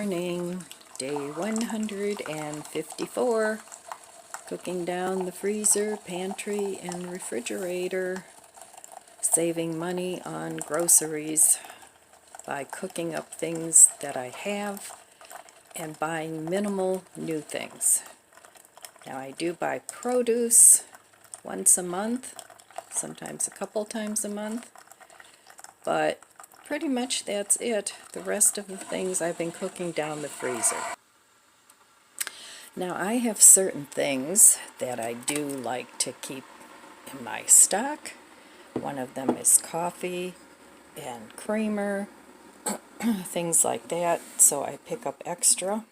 morning, day 154, cooking down the freezer, pantry, and refrigerator, saving money on groceries by cooking up things that I have and buying minimal new things. Now I do buy produce once a month, sometimes a couple times a month, but pretty much that's it. The rest of the things I've been cooking down the freezer. Now I have certain things that I do like to keep in my stock. One of them is coffee and creamer, things like that, so I pick up extra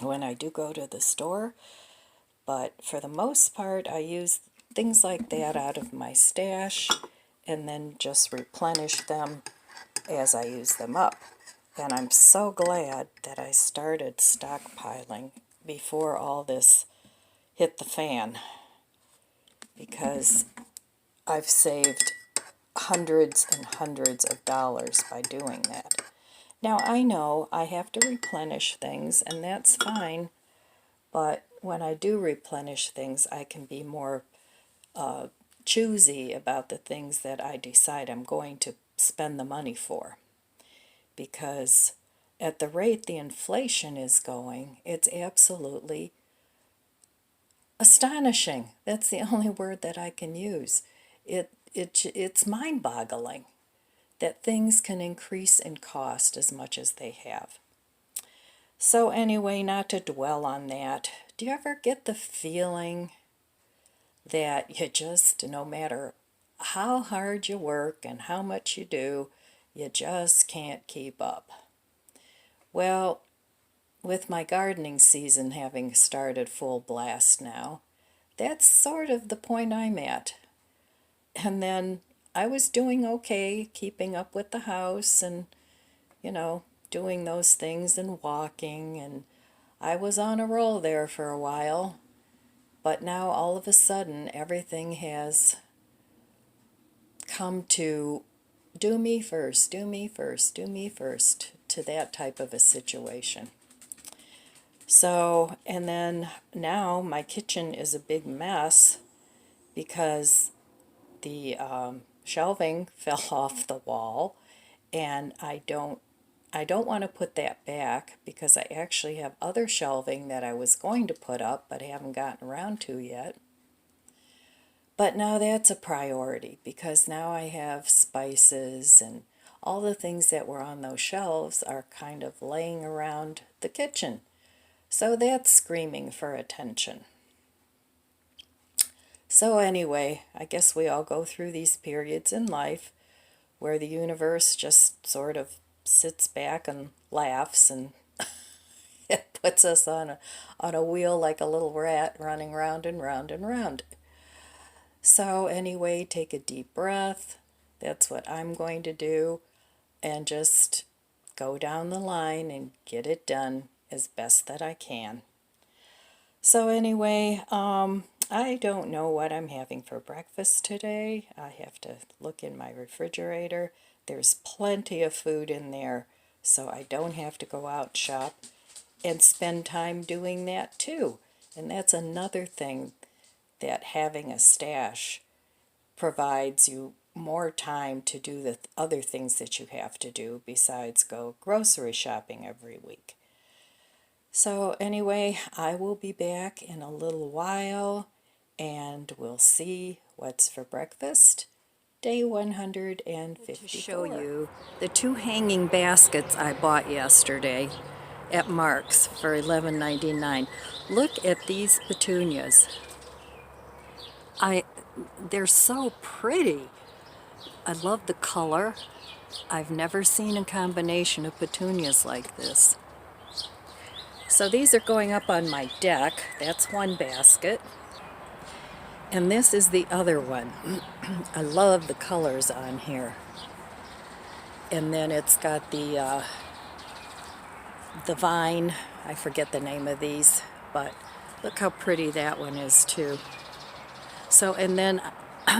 when I do go to the store. But for the most part, I use things like that out of my stash and then just replenish them as I use them up. And I'm so glad that I started stockpiling before all this hit the fan, because I've saved hundreds and hundreds of dollars by doing that. Now I know I have to replenish things, and that's fine, but when I do replenish things, I can be more choosy about the things that I decide I'm going to spend the money for. Because at the rate the inflation is going, it's absolutely astonishing. That's the only word that I can use. It's mind-boggling that things can increase in cost as much as they have. So anyway, not to dwell on that, do you ever get the feeling that you just, no matter how hard you work and how much you do, you just can't keep up? Well, with my gardening season having started full blast now, that's sort of the point I'm at. And then I was doing okay, keeping up with the house and, doing those things and walking, and I was on a roll there for a while. But now all of a sudden everything has come to do me first, do me first, do me first, to that type of a situation. So, and then now my kitchen is a big mess because the shelving fell off the wall, and I don't want to put that back because I actually have other shelving that I was going to put up but haven't gotten around to yet. But now that's a priority because now I have spices, and all the things that were on those shelves are kind of laying around the kitchen. So that's screaming for attention. So anyway, I guess we all go through these periods in life where the universe just sort of sits back and laughs, and it puts us on a wheel like a little rat running round and round and round. So anyway, take a deep breath. That's what I'm going to do, and just go down the line and get it done as best that I can. So anyway, I don't know what I'm having for breakfast today. I have to look in my refrigerator. There's plenty of food in there, so I don't have to go out and shop and spend time doing that too. And that's another thing, that having a stash provides you more time to do the other things that you have to do besides go grocery shopping every week. So anyway, I will be back in a little while, and we'll see what's for breakfast. Day 154. To show you the 2 hanging baskets I bought yesterday at Mark's for $11.99. Look at these petunias. They're so pretty. I love the color. I've never seen a combination of petunias like this. So these are going up on my deck. That's one basket. And this is the other one. I love the colors on here. And then it's got the vine. I forget the name of these, but look how pretty that one is too. So, and then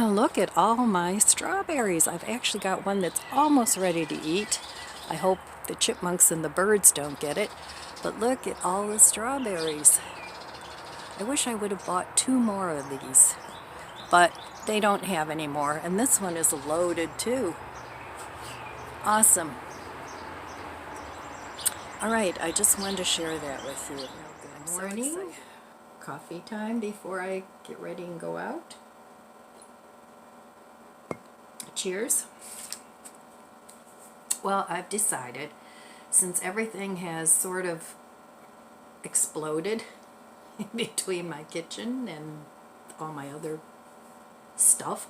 look at all my strawberries. I've actually got one that's almost ready to eat. I hope the chipmunks and the birds don't get it. But look at all the strawberries. I wish I would have bought 2 more of these, but they don't have any more. And this one is loaded too. Awesome. All right, I just wanted to share that with you. Good morning. Coffee time before I get ready and go out. Cheers. Well, I've decided, since everything has sort of exploded in between my kitchen and all my other stuff,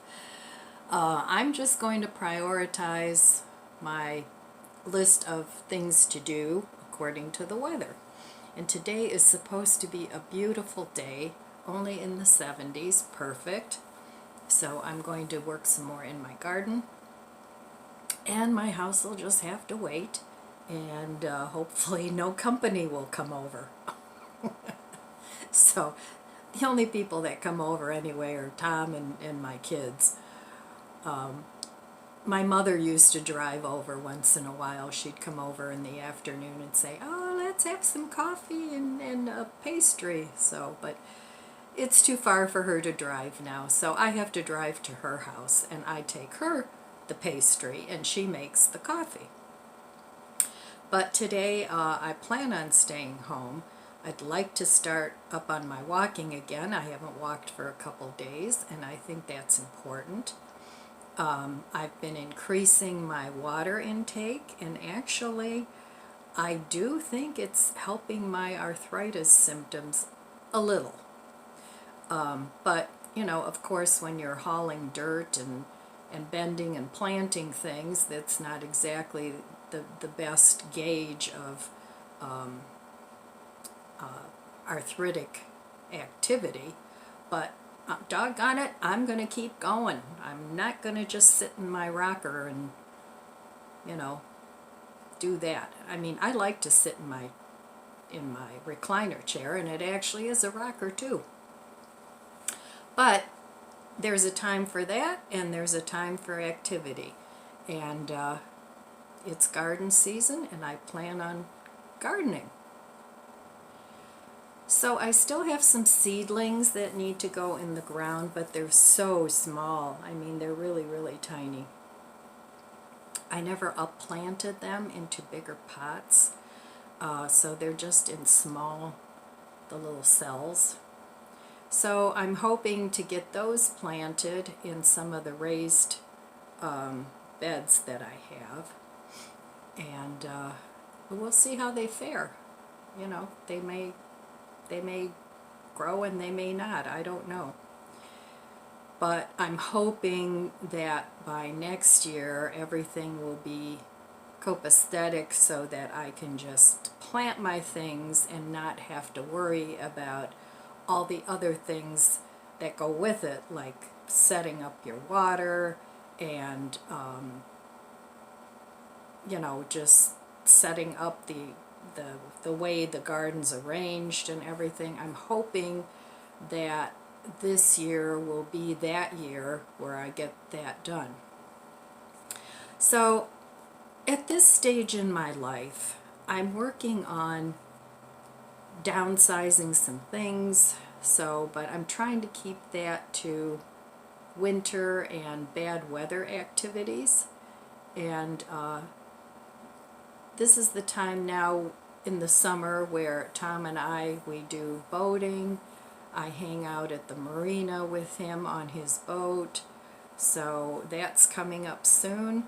I'm just going to prioritize my list of things to do according to the weather. And today is supposed to be a beautiful day, only in the 70s, perfect. So I'm going to work some more in my garden, and my house will just have to wait, and hopefully no company will come over. So the only people that come over anyway are Tom and my kids. My mother used to drive over once in a while. She'd come over in the afternoon and say, oh, let's have some coffee and a pastry. So, but it's too far for her to drive now, so I have to drive to her house, and I take her the pastry, and she makes the coffee. But today I plan on staying home. I'd like to start up on my walking again. I haven't walked for a couple days, and I think that's important. I've been increasing my water intake, and actually I do think it's helping my arthritis symptoms a little. But, you know, of course, when you're hauling dirt and bending and planting things, that's not exactly the best gauge of arthritic activity. But doggone it, I'm going to keep going. I'm not going to just sit in my rocker and, you know, do that. I mean, I like to sit in my recliner chair, and it actually is a rocker too. But there's a time for that, and there's a time for activity. And it's garden season, and I plan on gardening. So I still have some seedlings that need to go in the ground, but they're so small. I mean, they're really, really tiny. I never upplanted them into bigger pots, so they're just in small, the little cells. So I'm hoping to get those planted in some of the raised beds that I have, and we'll see how they fare. You know, they may grow and they may not. I don't know. But I'm hoping that by next year everything will be copacetic, so that I can just plant my things and not have to worry about all the other things that go with it, like setting up your water and you know, just setting up the way the garden's arranged and everything. I'm hoping that this year will be that year where I get that done. So at this stage in my life, I'm working on downsizing some things, but I'm trying to keep that to winter and bad weather activities. And this is the time now in the summer where Tom and we do boating. I hang out at the marina with him on his boat, so that's coming up soon.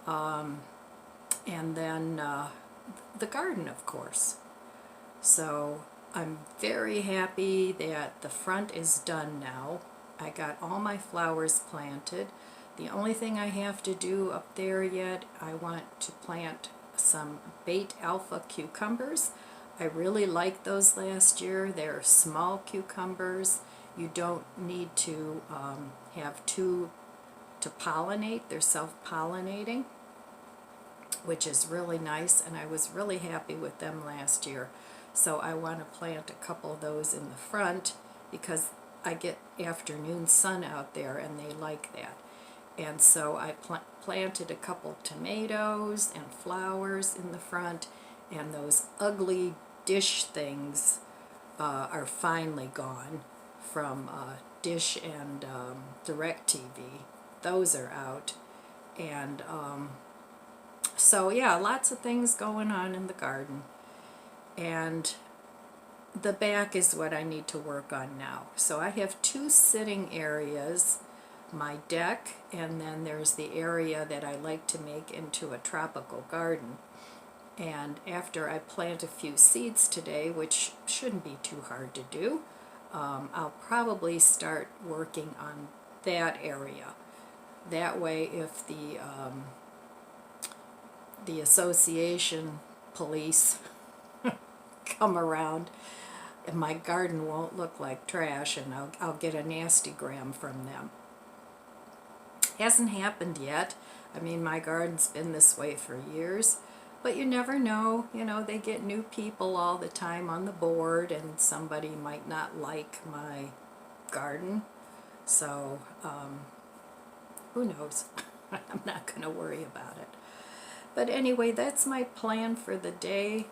And then the garden, of course. So I'm very happy that the front is done now. I got all my flowers planted. The only thing I have to do up there yet, I want to plant some bait alpha cucumbers. I really liked those last year. They're small cucumbers. You don't need to have two to pollinate. They're self-pollinating, which is really nice, and I was really happy with them last year. So I want to plant a couple of those in the front because I get afternoon sun out there and they like that. And so I planted a couple tomatoes and flowers in the front, and those ugly dish things are finally gone from Dish and DirecTV. Those are out. And so yeah, lots of things going on in the garden. And the back is what I need to work on now. So I have two sitting areas, my deck, and then there's the area that I like to make into a tropical garden. And after I plant a few seeds today, which shouldn't be too hard to do, I'll probably start working on that area. That way, if the association police come around, and my garden won't look like trash, and I'll get a nasty gram from them. Hasn't happened yet. I mean, my garden's been this way for years, but you never know. You know, they get new people all the time on the board, and somebody might not like my garden. So, who knows? I'm not going to worry about it. But anyway, that's my plan for the day.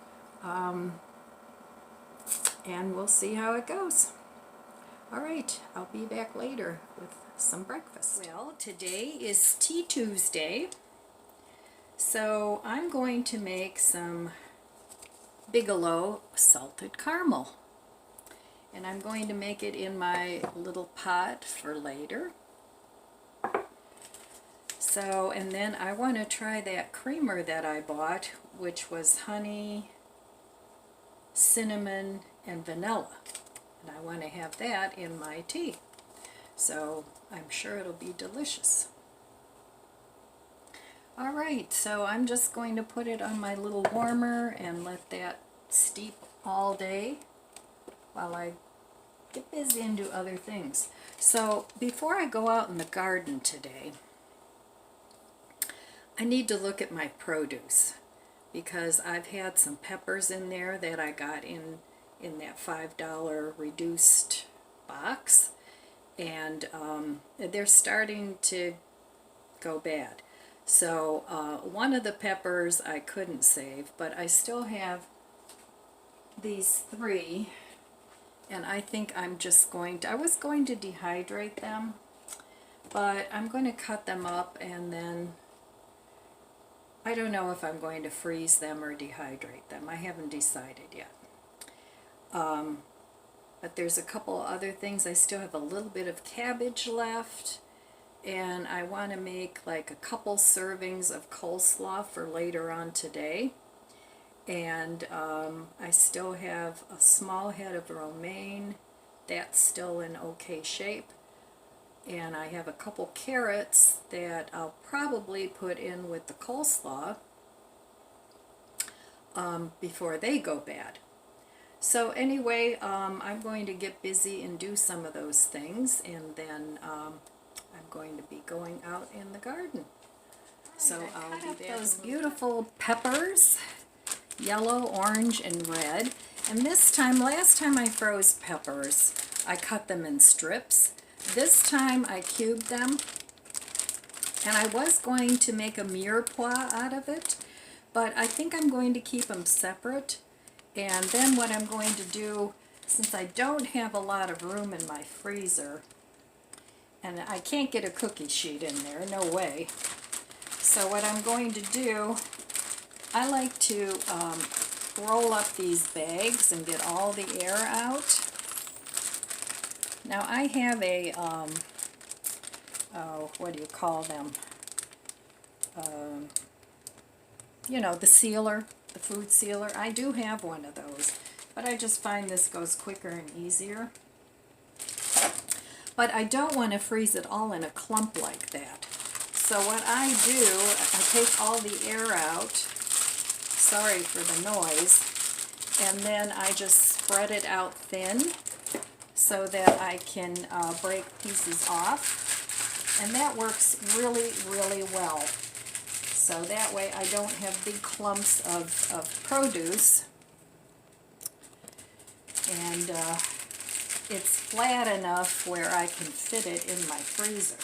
And we'll see how it goes. All right, I'll be back later with some breakfast. Well, today is Tea Tuesday, so I'm going to make some Bigelow salted caramel. And I'm going to make it in my little pot for later. So, and then I want to try that creamer that I bought, which was honey, cinnamon, and vanilla. And I want to have that in my tea. So I'm sure it'll be delicious. Alright, so I'm just going to put it on my little warmer and let that steep all day while I get busy and do other things. So before I go out in the garden today, I need to look at my produce, because I've had some peppers in there that I got in that $5 reduced box, and they're starting to go bad. So one of the peppers I couldn't save, but I still have these three, and I think I'm just going to, I was going to dehydrate them, but I'm going to cut them up, and then I don't know if I'm going to freeze them or dehydrate them. I haven't decided yet. But there's a couple other things. I still have a little bit of cabbage left, and I want to make like a couple servings of coleslaw for later on today. And I still have a small head of romaine. That's still in okay shape. And I have a couple carrots that I'll probably put in with the coleslaw before they go bad. So anyway, I'm going to get busy and do some of those things, and then I'm going to be going out in the garden. So I'll be back. Those beautiful peppers, yellow, orange, and red. And this time, last time I froze peppers, I cut them in strips. This time I cubed them, and I was going to make a mirepoix out of it, but I think I'm going to keep them separate. And then what I'm going to do, since I don't have a lot of room in my freezer, and I can't get a cookie sheet in there, no way. So what I'm going to do, I like to roll up these bags and get all the air out. Now I have a, what do you call them? You know, the sealer. The food sealer. I do have one of those, but I just find this goes quicker and easier. But I don't want to freeze it all in a clump like that. So what I do, I take all the air out, sorry for the noise, and then I just spread it out thin so that I can break pieces off. And that works really, really well. So that way I don't have big clumps of produce, and it's flat enough where I can fit it in my freezer.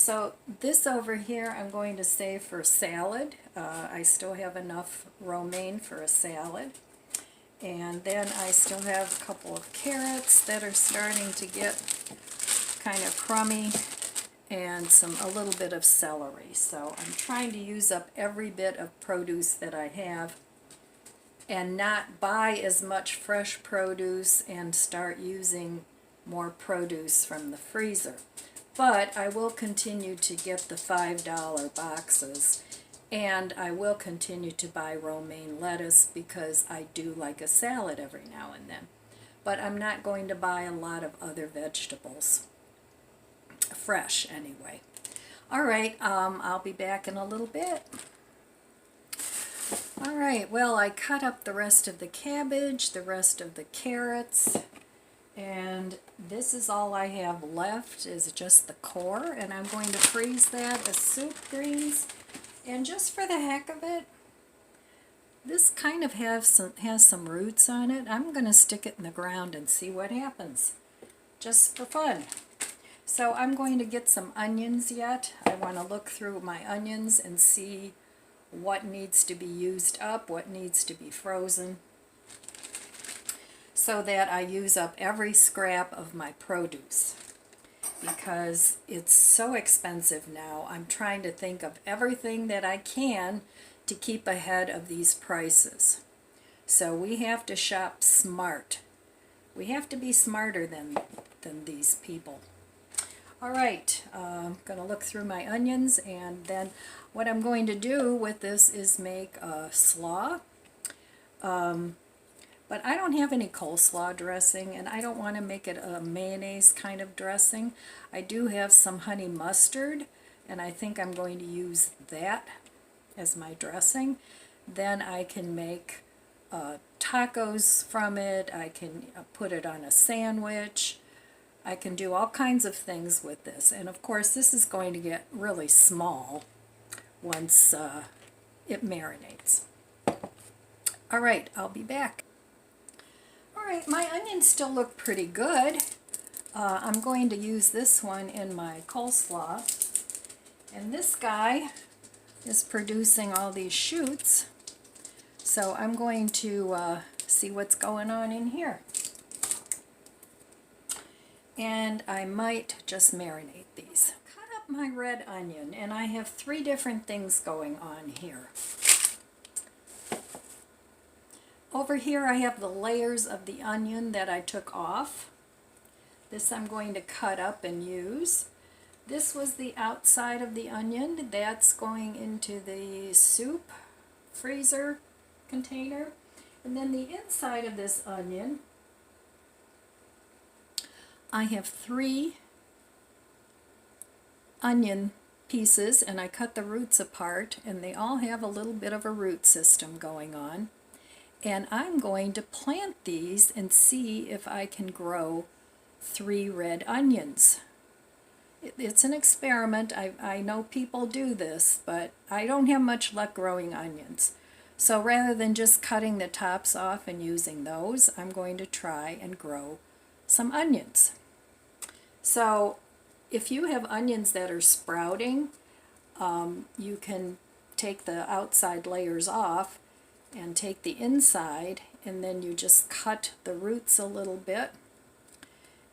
So this over here I'm going to save for salad. I still have enough romaine for a salad. And then I still have a couple of carrots that are starting to get kind of crummy, and a little bit of celery. So I'm trying to use up every bit of produce that I have and not buy as much fresh produce and start using more produce from the freezer. But I will continue to get the $5 boxes, and I will continue to buy romaine lettuce because I do like a salad every now and then. But I'm not going to buy a lot of other vegetables. Fresh anyway. Alright, I'll be back in a little bit. Alright, well, I cut up the rest of the cabbage, the rest of the carrots, and this is all I have left is just the core, and I'm going to freeze that as soup greens. And just for the heck of it, this kind of has some roots on it. I'm going to stick it in the ground and see what happens, just for fun. So I'm going to get some onions yet. I want to look through my onions and see what needs to be used up, what needs to be frozen, so that I use up every scrap of my produce. Because it's so expensive now, I'm trying to think of everything that I can to keep ahead of these prices. So we have to shop smart. We have to be smarter than these people. Alright, I'm going to look through my onions, and then what I'm going to do with this is make a slaw. But I don't have any coleslaw dressing, and I don't want to make it a mayonnaise kind of dressing. I do have some honey mustard, and I think I'm going to use that as my dressing. Then I can make tacos from it. I can put it on a sandwich. I can do all kinds of things with this. And of course, this is going to get really small once it marinates. Alright, I'll be back. Alright, my onions still look pretty good. I'm going to use this one in my coleslaw. And this guy is producing all these shoots. So I'm going to see what's going on in here. And I might just marinate these. Cut up my red onion, and I have 3 different things going on here. Over here I have the layers of the onion that I took off. This I'm going to cut up and use. This was the outside of the onion. That's going into the soup freezer container. And then the inside of this onion, I have 3 onion pieces, and I cut the roots apart, and they all have a little bit of a root system going on. And I'm going to plant these and see if I can grow 3 red onions. It's an experiment. I know people do this, but I don't have much luck growing onions. So rather than just cutting the tops off and using those, I'm going to try and grow some onions. So if you have onions that are sprouting, you can take the outside layers off and take the inside, and then you just cut the roots a little bit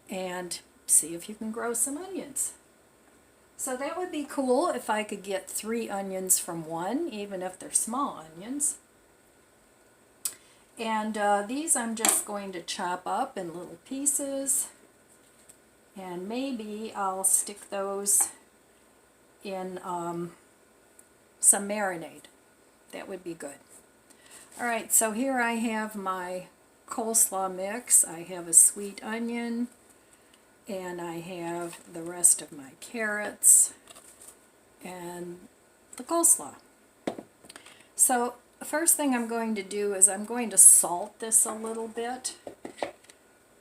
and see if you can grow some onions. So that would be cool if I could get 3 onions from one, even if they're small onions. And these I'm just going to chop up in little pieces, and maybe I'll stick those in some marinade. That would be good. Alright, so here I have my coleslaw mix. I have a sweet onion, and I have the rest of my carrots and the coleslaw. So the first thing I'm going to do is I'm going to salt this a little bit,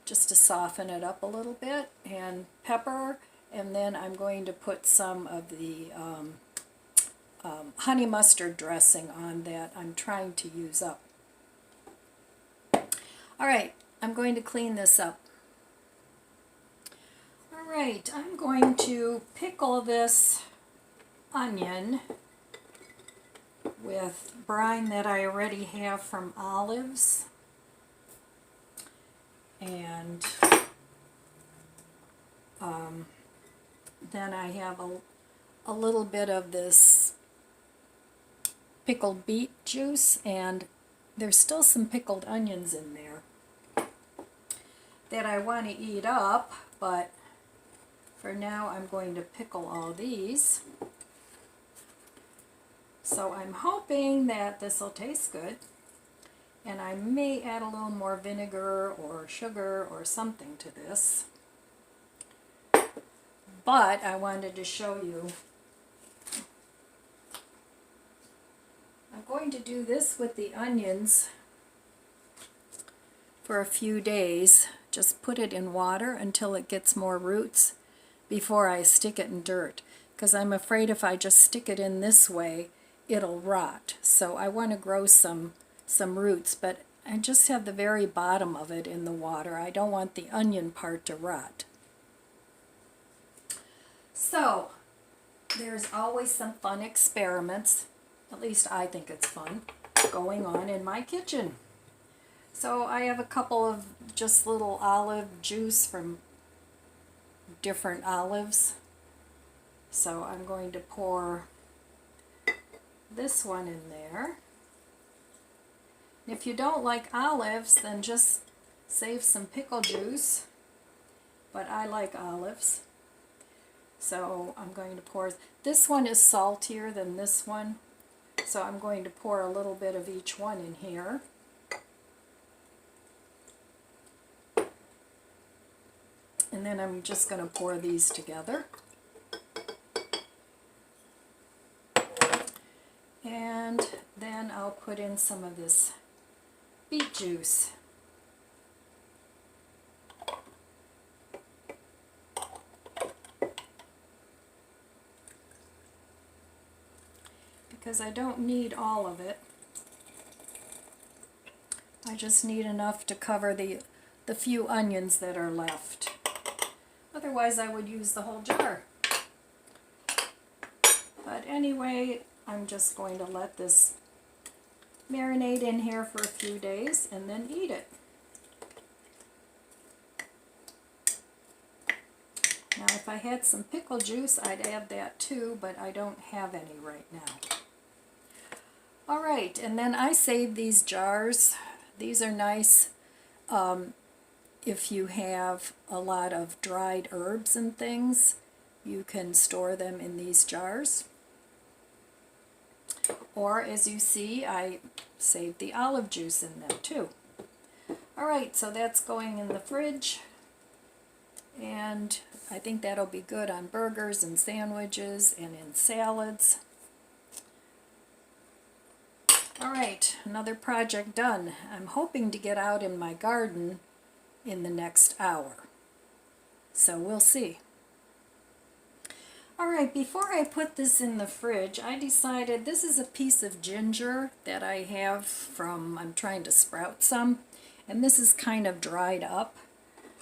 just to soften it up a little bit, and pepper, and then I'm going to put some of the honey mustard dressing on that I'm trying to use up. Alright, I'm going to clean this up. Alright, I'm going to pickle this onion with brine that I already have from olives, and then I have a little bit of this pickled beet juice, and there's still some pickled onions in there that I want to eat up, but for now I'm going to pickle all these. So I'm hoping that this will taste good, and I may add a little more vinegar or sugar or something to this. But I wanted to show you. I'm going to do this with the onions for a few days. Just put it in water until it gets more roots before I stick it in dirt, because I'm afraid if I just stick it in this way it'll rot. So I want to grow some roots, but I just have the very bottom of it in the water. I don't want the onion part to rot. So there's always some fun experiments, at least I think it's fun, going on in my kitchen. So I have a couple of just little olive juice from different olives. So I'm going to pour this one in there. If you don't like olives, then just save some pickle juice, but I like olives. So I'm going to pour, this one is saltier than this one, so I'm going to pour a little bit of each one in here. And then I'm just going to pour these together. And then I'll put in some of this beet juice. Because I don't need all of it. I just need enough to cover the few onions that are left. Otherwise I would use the whole jar. But anyway, I'm just going to let this marinate in here for a few days and then eat it. Now if I had some pickle juice, I'd add that too, but I don't have any right now. Alright, and then I save these jars. These are nice if you have a lot of dried herbs and things. You can store them in these jars. Or, as you see, I saved the olive juice in them too. Alright, so that's going in the fridge, and I think that'll be good on burgers and sandwiches and in salads. Alright, another project done. I'm hoping to get out in my garden in the next hour, so we'll see. Alright, before I put this in the fridge, I decided this is a piece of ginger that I have from, I'm trying to sprout some, and this is kind of dried up.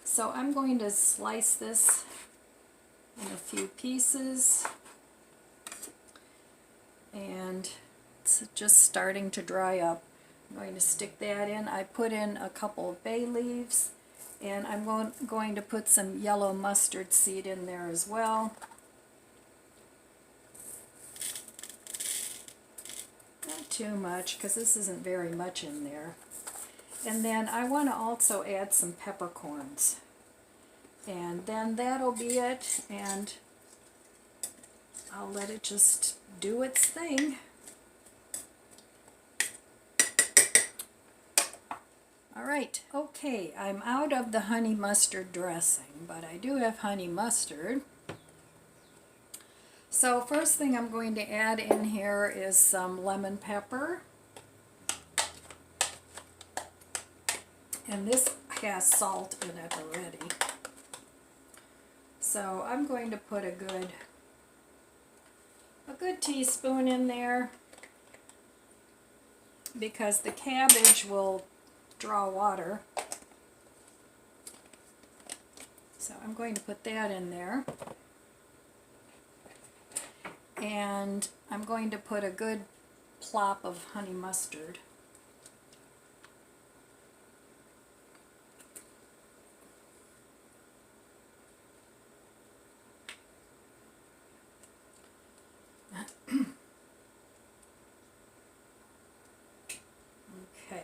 So I'm going to slice this in a few pieces, and it's just starting to dry up. I'm going to stick that in. I put in a couple of bay leaves, and I'm going to put some yellow mustard seed in there as well. Not too much, because this isn't very much in there. And then I want to also add some peppercorns. And then that'll be it, and I'll let it just do its thing. Alright, okay, I'm out of the honey mustard dressing, but I do have honey mustard. So first thing I'm going to add in here is some lemon pepper. And this has salt in it already. So I'm going to put a good teaspoon in there, because the cabbage will draw water. So I'm going to put that in there. And I'm going to put a good plop of honey mustard. Okay.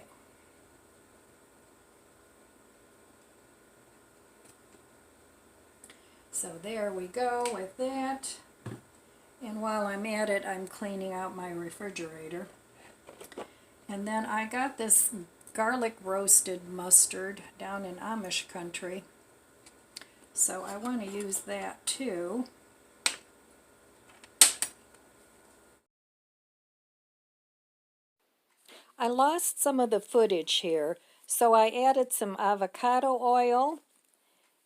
So there we go with that. And while I'm at it, I'm cleaning out my refrigerator. And then I got this garlic roasted mustard down in Amish country. So I want to use that too. I lost some of the footage here, so I added some avocado oil,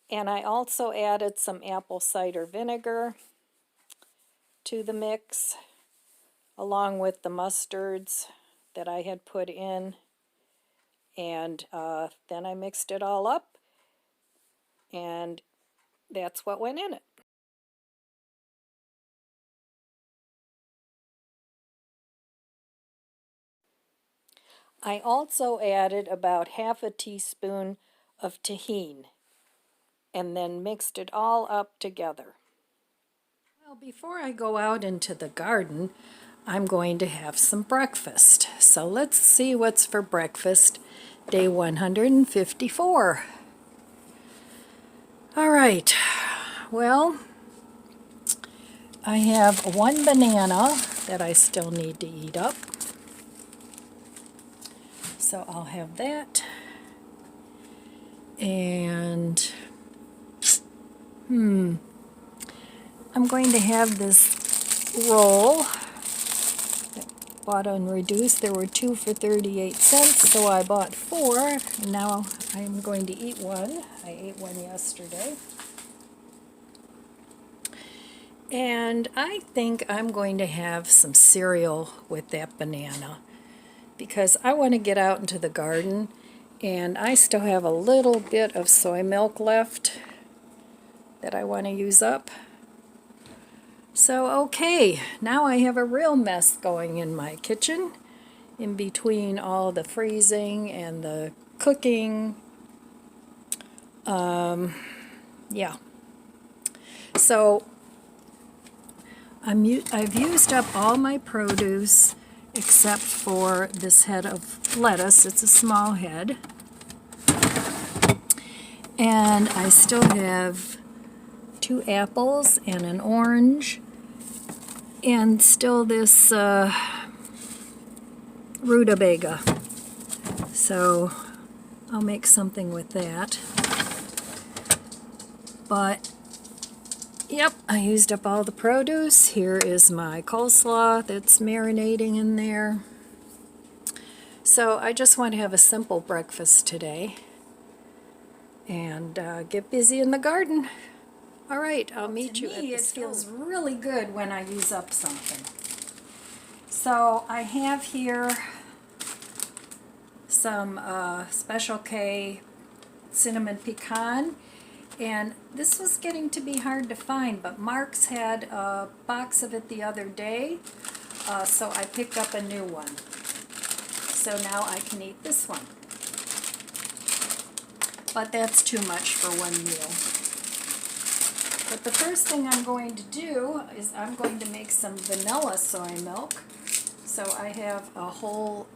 and I also added some apple cider vinegar to the mix, along with the mustards that I had put in. And then I mixed it all up, and that's what went in it. I also added about half a teaspoon of tahini and then mixed it all up together. Well, before I go out into the garden, I'm going to have some breakfast. So let's see what's for breakfast, day 154. All right, well, I have one banana that I still need to eat up. So I'll have that. And I'm going to have this roll that bought on Reduced. There were 2 for 38 cents, so I bought 4. And now I'm going to eat one. I ate one yesterday. And I think I'm going to have some cereal with that banana, because I want to get out into the garden, and I still have a little bit of soy milk left that I want to use up. So okay, now I have a real mess going in my kitchen, in between all the freezing and the cooking. Yeah. So I've used up all my produce except for this head of lettuce. It's a small head. And I still have 2 apples and an orange, and still this rutabaga. So I'll make something with that. But yep, I used up all the produce. Here is my coleslaw that's marinating in there. So I just want to have a simple breakfast today and get busy in the garden. All right, I'll meet you at the stove. It feels really good when I use up something. So I have here some Special K cinnamon pecan. And this was getting to be hard to find, but Mark's had a box of it the other day, so I picked up a new one. So now I can eat this one. But that's too much for one meal. But the first thing I'm going to do is I'm going to make some vanilla soy milk. So I have a whole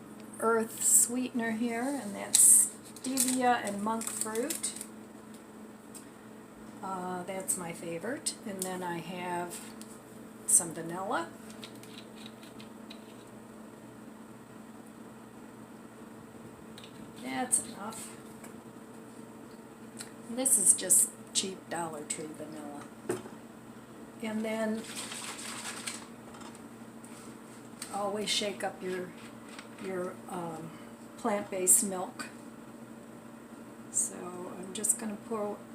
earth sweetener here, and that's stevia and monk fruit. That's my favorite. And then I have some vanilla. That's enough. And this is just cheap Dollar Tree vanilla. And then always shake up your plant-based milk. So I'm just going to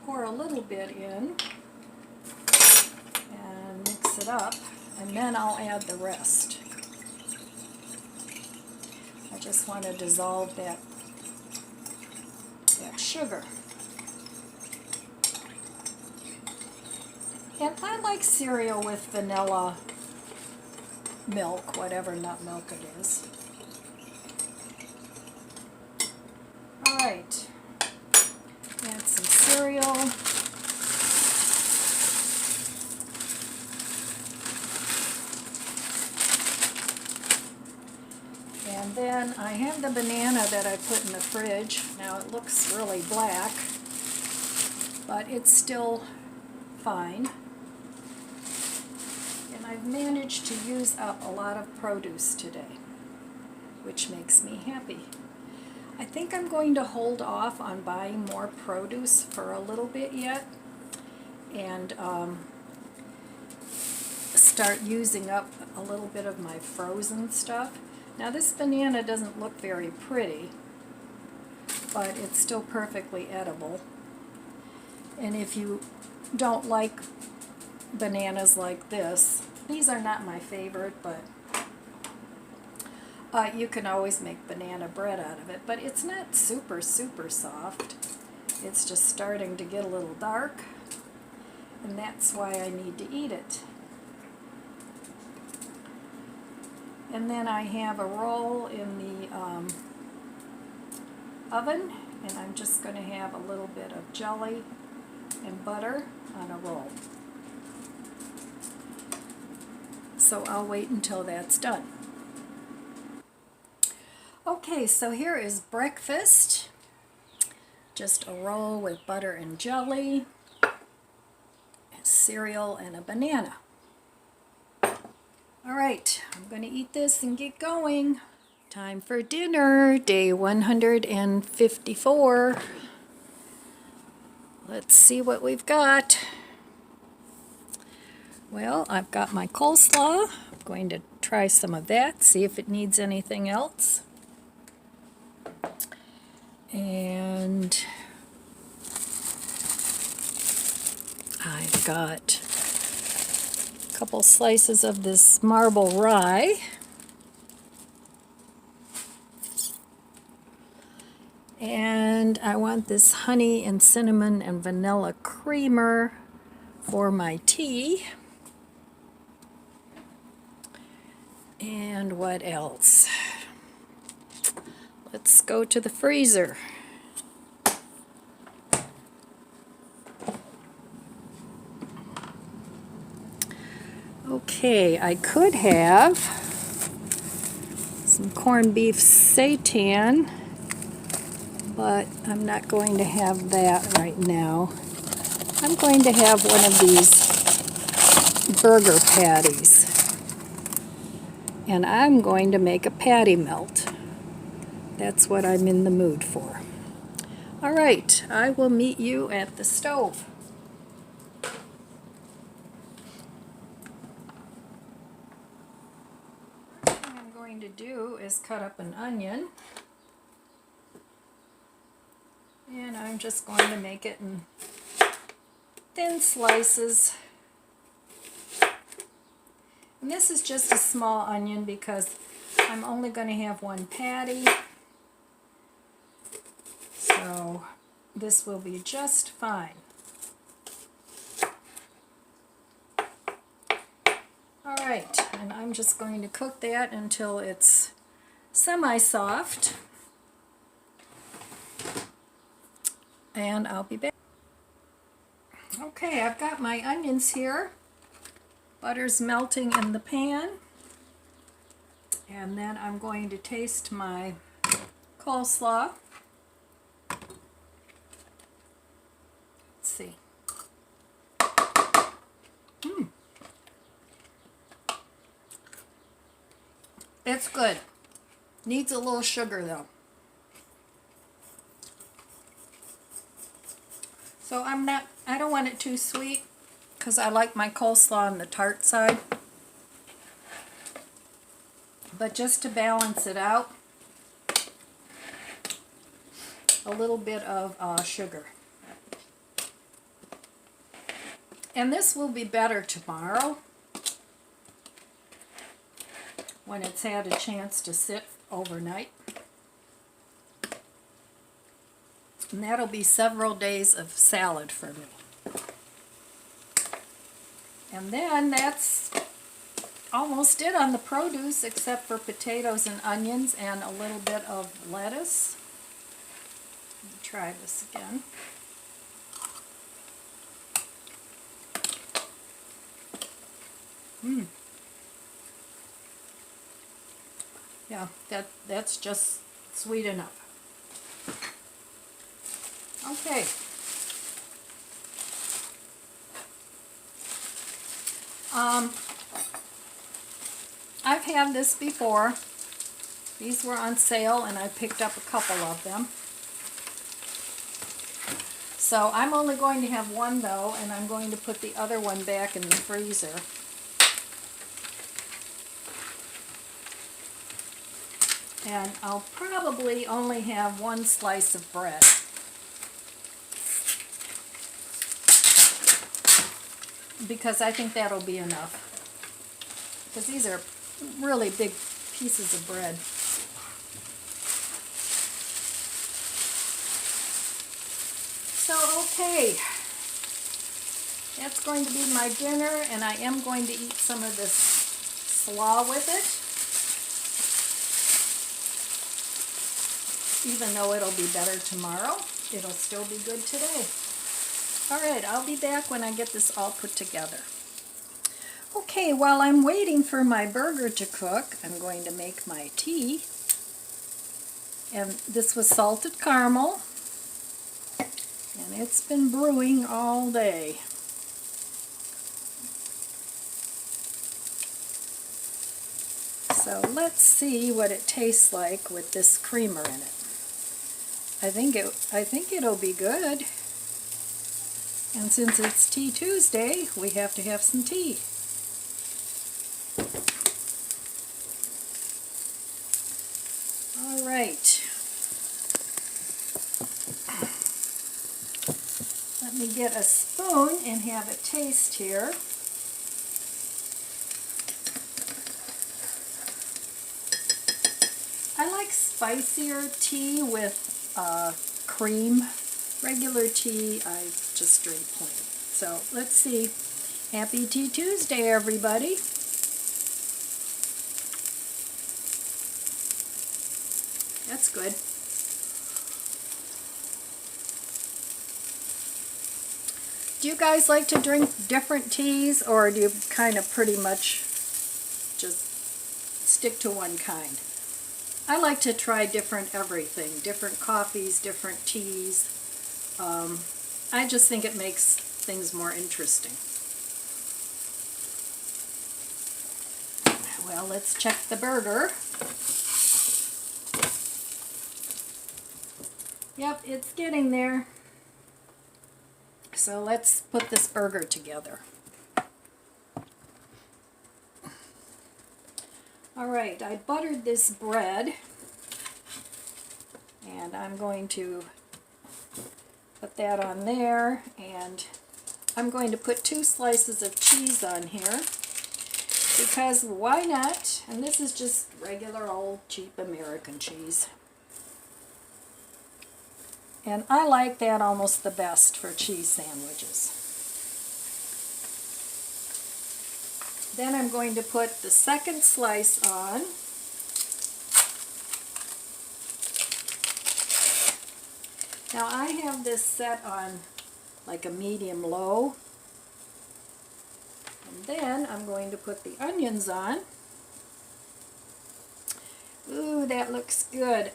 pour a little bit in and mix it up, and then I'll add the rest. I just want to dissolve that sugar. And I like cereal with vanilla milk, whatever nut milk it is. Alright, add some cereal. And then I have the banana that I put in the fridge. Now it looks really black, but it's still fine. And I've managed to use up a lot of produce today, which makes me happy. I think I'm going to hold off on buying more produce for a little bit yet and start using up a little bit of my frozen stuff. Now this banana doesn't look very pretty, but it's still perfectly edible. And if you don't like bananas like this, these are not my favorite, but you can always make banana bread out of it, but it's not super soft. It's just starting to get a little dark, and that's why I need to eat it. And then I have a roll in the oven, and I'm just going to have a little bit of jelly and butter on a roll. So I'll wait until that's done. Okay, so here is breakfast. Just a roll with butter and jelly, cereal, and a banana. Alright, I'm going to eat this and get going. Time for dinner, day 154. Let's see what we've got. Well, I've got my coleslaw. I'm going to try some of that, see if it needs anything else. And I've got a couple slices of this marble rye. And I want this honey and cinnamon and vanilla creamer for my tea. And what else? Let's go to the freezer. Okay, I could have some corned beef seitan, but I'm not going to have that right now. I'm going to have one of these burger patties. And I'm going to make a patty melt. That's what I'm in the mood for. All right, I will meet you at the stove. What I'm going to do is cut up an onion. And I'm just going to make it in thin slices. And this is just a small onion because I'm only going to have one patty. So this will be just fine. Alright, and I'm just going to cook that until it's semi-soft. And I'll be back. Okay, I've got my onions here. Butter's melting in the pan. And then I'm going to taste my coleslaw. Let's see. It's good. Needs a little sugar though. So I don't want it too sweet because I like my coleslaw on the tart side. But just to balance it out, a little bit of sugar. And this will be better tomorrow when it's had a chance to sit overnight. And that'll be several days of salad for me. And then that's almost it on the produce, except for potatoes and onions and a little bit of lettuce. Let me try this again. Yeah, that's just sweet enough. Okay. I've had this before. These were on sale and I picked up a couple of them. So I'm only going to have one though, and I'm going to put the other one back in the freezer. And I'll probably only have one slice of bread. Because I think that'll be enough. Because these are really big pieces of bread. So, okay. That's going to be my dinner, and I am going to eat some of this slaw with it. Even though it'll be better tomorrow, it'll still be good today. Alright, I'll be back when I get this all put together. Okay, while I'm waiting for my burger to cook, I'm going to make my tea. And this was salted caramel. And it's been brewing all day. So let's see what it tastes like with this creamer in it. I think it'll be good. And since it's Tea Tuesday, we have to have some tea. All right. Let me get a spoon and have a taste here. I like spicier tea with cream. Regular tea, I just drink plain. So let's see. Happy Tea Tuesday, everybody. That's good. Do you guys like to drink different teas, or do you kind of pretty much just stick to one kind? I like to try different everything, different coffees, different teas. I just think it makes things more interesting. Well, let's check the burger. Yep, it's getting there. So let's put this burger together. Alright, I buttered this bread, and I'm going to put that on there, and I'm going to put 2 slices of cheese on here, because why not? And this is just regular old cheap American cheese. And I like that almost the best for cheese sandwiches. Then I'm going to put the second slice on. Now I have this set on like a medium low. And then I'm going to put the onions on. Ooh, that looks good.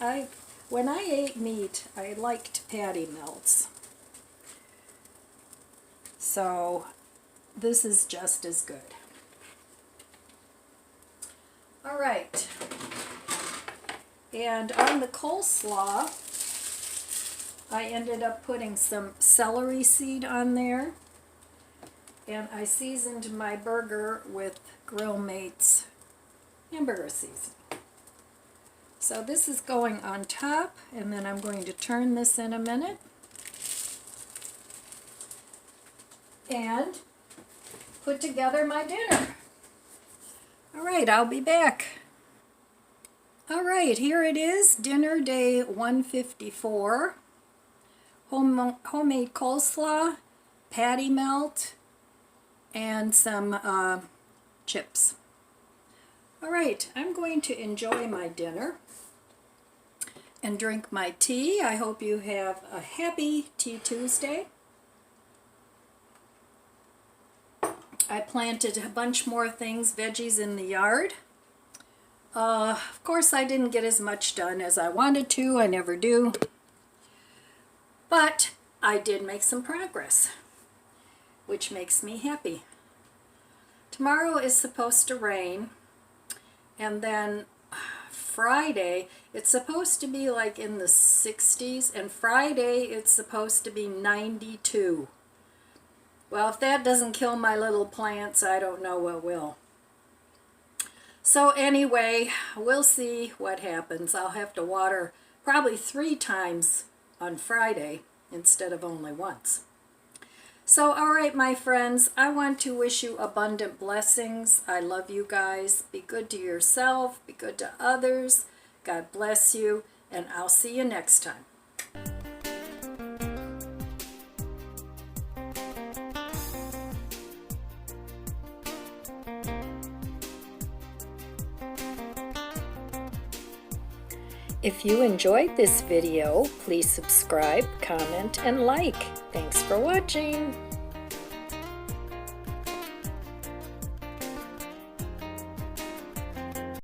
When I ate meat, I liked patty melts. So this is just as good. All right. And on the coleslaw, I ended up putting some celery seed on there. And I seasoned my burger with Grill Mates hamburger seasoning. So this is going on top, and then I'm going to turn this in a minute. And put together my dinner. Alright, I'll be back. Alright, here it is, dinner day 154. Homemade coleslaw, patty melt, and some chips. All right, I'm going to enjoy my dinner and drink my tea. I hope you have a happy Tea Tuesday. I planted a bunch more things, veggies in the yard. Of course, I didn't get as much done as I wanted to. I never do. But I did make some progress, which makes me happy. Tomorrow is supposed to rain, and then Friday, it's supposed to be like in the 60s, and Friday it's supposed to be 92. Well, if that doesn't kill my little plants, I don't know what will. So anyway, we'll see what happens. I'll have to water probably 3 times on Friday instead of only once. So, all right, my friends, I want to wish you abundant blessings. I love you guys. Be good to yourself. Be good to others. God bless you, and I'll see you next time. If you enjoyed this video, please subscribe, comment, and like. Thanks for watching.